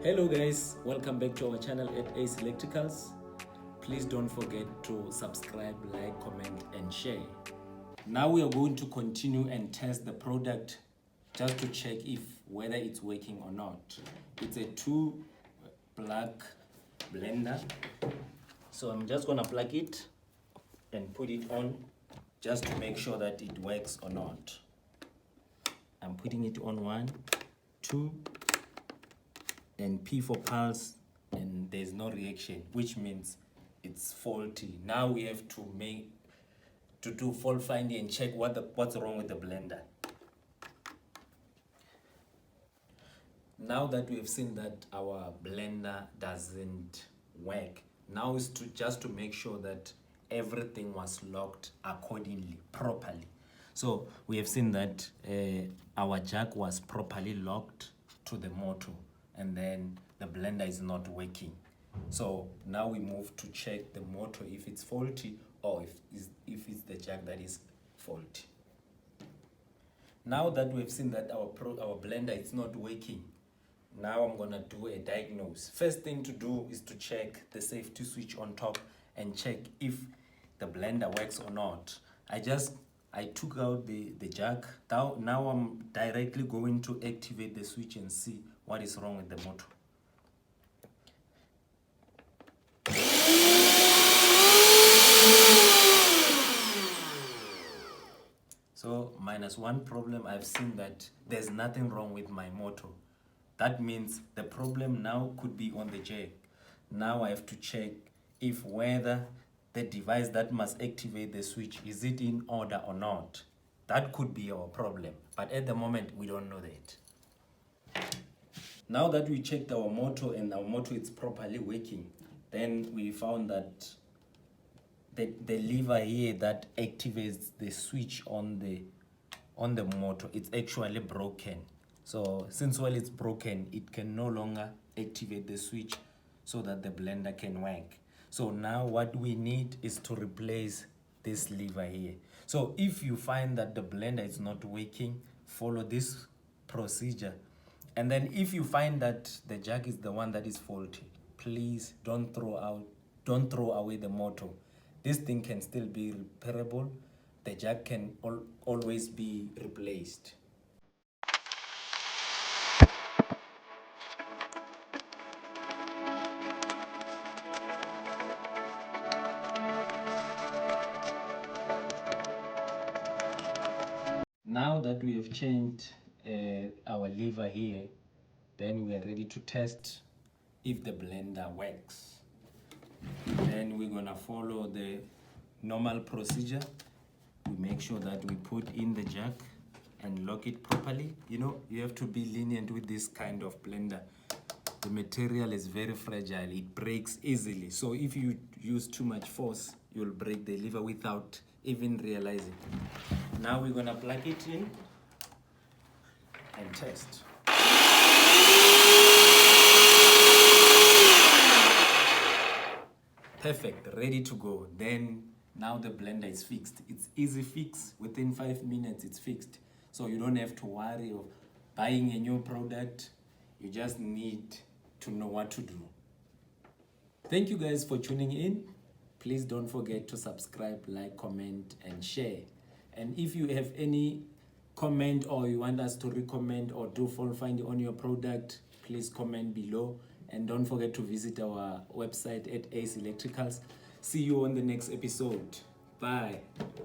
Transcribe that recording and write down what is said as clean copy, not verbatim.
Hello guys, welcome back to our channel at Ace Electricals. Please don't forget to subscribe, like, comment and share. Now we are going to continue and test the product just to check if whether it's working or not. It's a 2-plug blender. So I'm just gonna plug it and put it on just to make sure that it works or not. I'm putting it on 1, 2, and P for pulse, and there's no reaction, which means it's faulty. Now we have to do fault finding and check what's wrong with the blender. Now that we have seen that our blender doesn't work, now is just to make sure that everything was locked accordingly, properly. So we have seen that our jack was properly locked to the motor, and then the blender is not working. So now we move to check the motor if it's faulty or if it's the jack that is faulty. Now that we've seen that our blender is not working, now I'm gonna do a diagnose. First thing to do is to check the safety switch on top and check if the blender works or not. I took out the jack. Now I'm directly going to activate the switch and see what is wrong with the motor. So -1 problem, I've seen that there's nothing wrong with my motor. That means the problem now could be on the jack. Now I have to check if whether the device that must activate the switch, is it in order or not. That could be our problem, but at the moment we don't know that. Now that we checked our motor and our motor is properly working, then we found that the lever here that activates the switch on the motor, it's actually broken. So since it's broken, it can no longer activate the switch so that the blender can work. So now what we need is to replace this lever here. So if you find that the blender is not working, follow this procedure. And then if you find that the jack is the one that is faulty, please don't throw away the motor. This thing can still be repairable. The jack can always be replaced. Now that we have changed our lever here, then we are ready to test if the blender works. Then we're gonna follow the normal procedure. We make sure that we put in the jack and lock it properly. You know, you have to be lenient with this kind of blender. The material is very fragile, it breaks easily. So if you use too much force, you'll break the lever without even realizing. Now we're gonna plug it in and test. Perfect, ready to go. Then now the blender is fixed. It's easy fix. Within 5 minutes it's fixed. So you don't have to worry of buying a new product. You just need to know what to do. Thank you guys for tuning in. Please don't forget to subscribe, like, comment and share. And if you have any comment or you want us to recommend or do fault finding on your product, please comment below. And don't forget to visit our website at Ace Electricals. See you on the next episode. Bye.